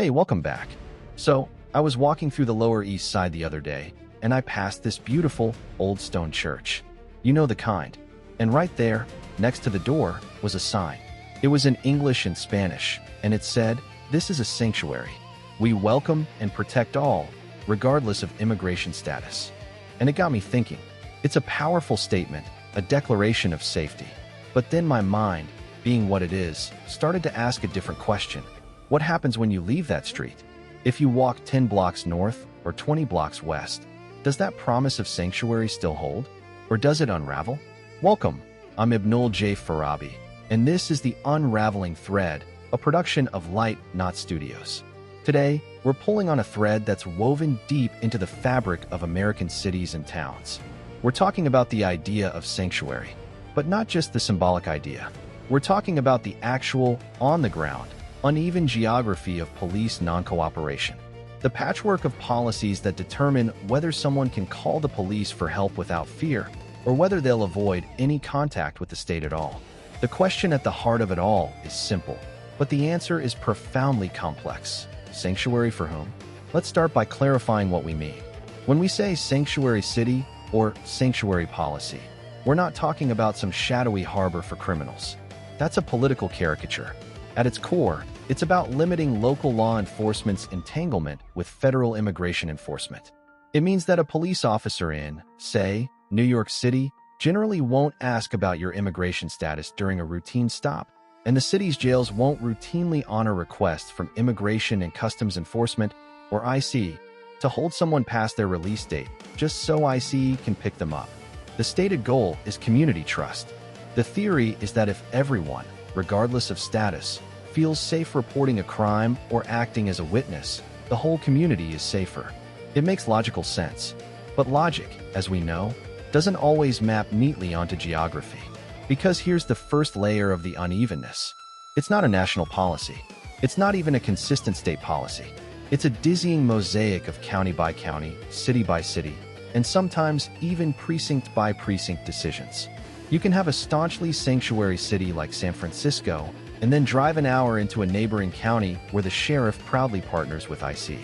Hey, welcome back. So, I was walking through the Lower East Side the other day, and I passed this beautiful, old stone church. You know the kind. And right there, next to the door, was a sign. It was in English and Spanish, and it said, "This is a sanctuary. We welcome and protect all, regardless of immigration status." And it got me thinking. It's a powerful statement, a declaration of safety. But then my mind, being what it is, started to ask a different question. What happens when you leave that street? If you walk 10 blocks north or 20 blocks west, does that promise of sanctuary still hold? Or does it unravel? Welcome, I'm Ibnul Jaif Farabi, and this is The Unraveling Thread, a production of Light Not Studios. Today, we're pulling on a thread that's woven deep into the fabric of American cities and towns. We're talking about the idea of sanctuary, but not just the symbolic idea. We're talking about the actual, on-the-ground, uneven geography of police non-cooperation. The patchwork of policies that determine whether someone can call the police for help without fear, or whether they'll avoid any contact with the state at all. The question at the heart of it all is simple, but the answer is profoundly complex. Sanctuary for whom? Let's start by clarifying what we mean. When we say sanctuary city or sanctuary policy, we're not talking about some shadowy harbor for criminals. That's a political caricature. At its core, it's about limiting local law enforcement's entanglement with federal immigration enforcement. It means that a police officer in, say, New York City, generally won't ask about your immigration status during a routine stop, and the city's jails won't routinely honor requests from Immigration and Customs Enforcement, or ICE, to hold someone past their release date, just so ICE can pick them up. The stated goal is community trust. The theory is that if everyone, regardless of status, feels safe reporting a crime or acting as a witness, the whole community is safer. It makes logical sense. But logic, as we know, doesn't always map neatly onto geography. Because here's the first layer of the unevenness. It's not a national policy. It's not even a consistent state policy. It's a dizzying mosaic of county by county, city by city, and sometimes even precinct by precinct decisions. You can have a staunchly sanctuary city like San Francisco, and then drive an hour into a neighboring county where the sheriff proudly partners with ICE.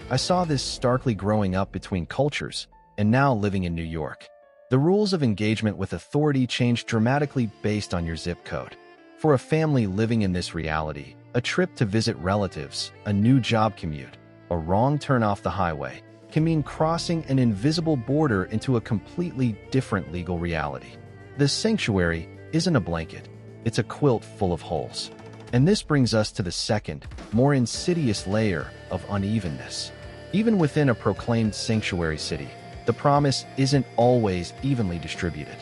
I saw this starkly growing up between cultures, and now living in New York. The rules of engagement with authority change dramatically based on your zip code. For a family living in this reality, a trip to visit relatives, a new job commute, a wrong turn off the highway, can mean crossing an invisible border into a completely different legal reality. The sanctuary isn't a blanket. It's a quilt full of holes. And this brings us to the second, more insidious layer of unevenness. Even within a proclaimed sanctuary city, the promise isn't always evenly distributed.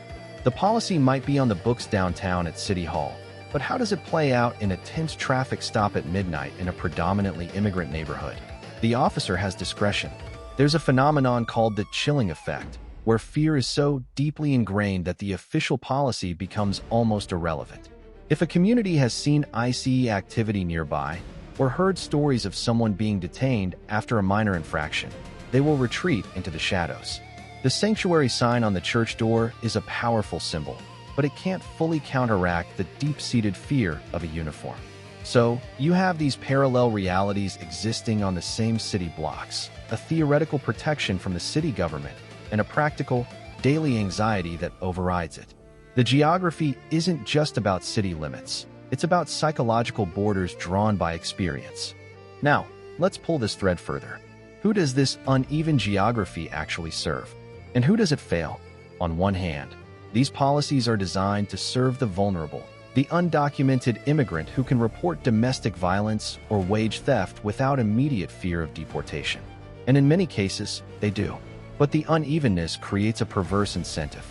The policy might be on the books downtown at City Hall, but how does it play out in a tense traffic stop at midnight in a predominantly immigrant neighborhood? The officer has discretion. There's a phenomenon called the chilling effect, where fear is so deeply ingrained that the official policy becomes almost irrelevant. If a community has seen ICE activity nearby, or heard stories of someone being detained after a minor infraction, they will retreat into the shadows. The sanctuary sign on the church door is a powerful symbol, but it can't fully counteract the deep-seated fear of a uniform. So, you have these parallel realities existing on the same city blocks, a theoretical protection from the city government, and a practical, daily anxiety that overrides it. The geography isn't just about city limits. It's about psychological borders drawn by experience. Now, let's pull this thread further. Who does this uneven geography actually serve? And who does it fail? On one hand, these policies are designed to serve the vulnerable, the undocumented immigrant who can report domestic violence or wage theft without immediate fear of deportation. And in many cases, they do. But the unevenness creates a perverse incentive.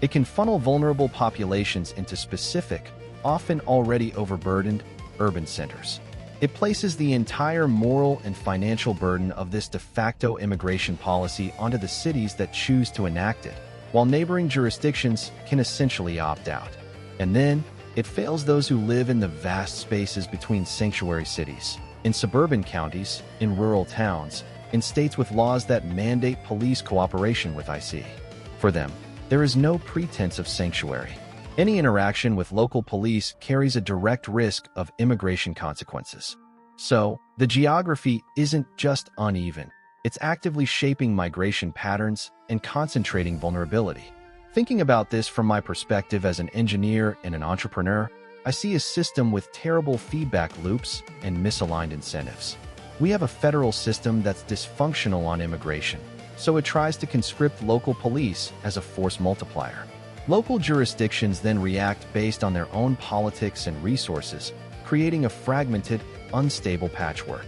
It can funnel vulnerable populations into specific, often already overburdened, urban centers. It places the entire moral and financial burden of this de facto immigration policy onto the cities that choose to enact it, while neighboring jurisdictions can essentially opt out. And then, it fails those who live in the vast spaces between sanctuary cities, in suburban counties, in rural towns, in states with laws that mandate police cooperation with ICE. For them, there is no pretense of sanctuary. Any interaction with local police carries a direct risk of immigration consequences. So, the geography isn't just uneven. It's actively shaping migration patterns and concentrating vulnerability. Thinking about this from my perspective as an engineer and an entrepreneur, I see a system with terrible feedback loops and misaligned incentives. We have a federal system that's dysfunctional on immigration, so it tries to conscript local police as a force multiplier. Local jurisdictions then react based on their own politics and resources, creating a fragmented, unstable patchwork.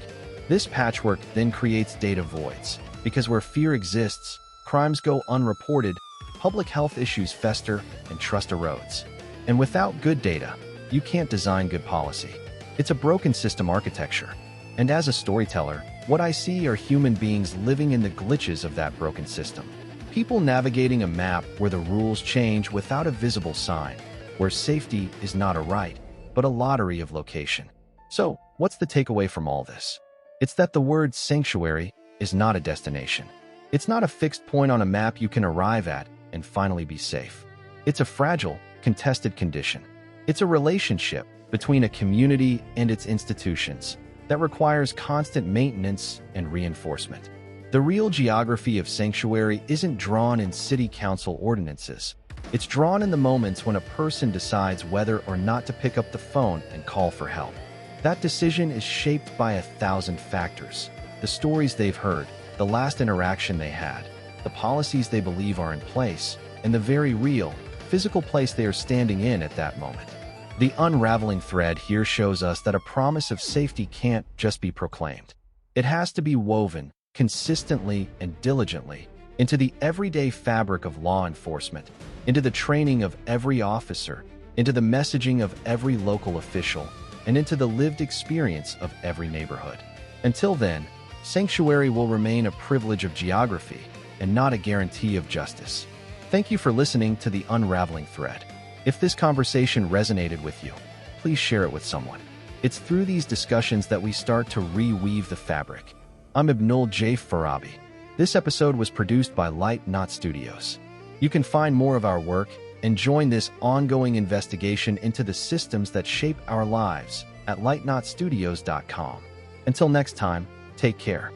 This patchwork then creates data voids, because where fear exists, crimes go unreported, public health issues fester, and trust erodes. And without good data, you can't design good policy. It's a broken system architecture. And as a storyteller, what I see are human beings living in the glitches of that broken system. People navigating a map where the rules change without a visible sign, where safety is not a right, but a lottery of location. So, what's the takeaway from all this? It's that the word sanctuary is not a destination. It's not a fixed point on a map you can arrive at and finally be safe. It's a fragile, contested condition. It's a relationship between a community and its institutions that requires constant maintenance and reinforcement. The real geography of sanctuary isn't drawn in city council ordinances. It's drawn in the moments when a person decides whether or not to pick up the phone and call for help. That decision is shaped by 1,000 factors: the stories they've heard, the last interaction they had, the policies they believe are in place, and the very real, physical place they are standing in at that moment. The unraveling thread here shows us that a promise of safety can't just be proclaimed. It has to be woven, consistently and diligently, into the everyday fabric of law enforcement, into the training of every officer, into the messaging of every local official, and into the lived experience of every neighborhood. Until then, sanctuary will remain a privilege of geography and not a guarantee of justice. Thank you for listening to The Unraveling Thread. If this conversation resonated with you, please share it with someone. It's through these discussions that we start to reweave the fabric. I'm Ibnul Jaif Farabi. This episode was produced by Light Knot Studios. You can find more of our work and join this ongoing investigation into the systems that shape our lives at lightknotstudios.com. Until next time, take care.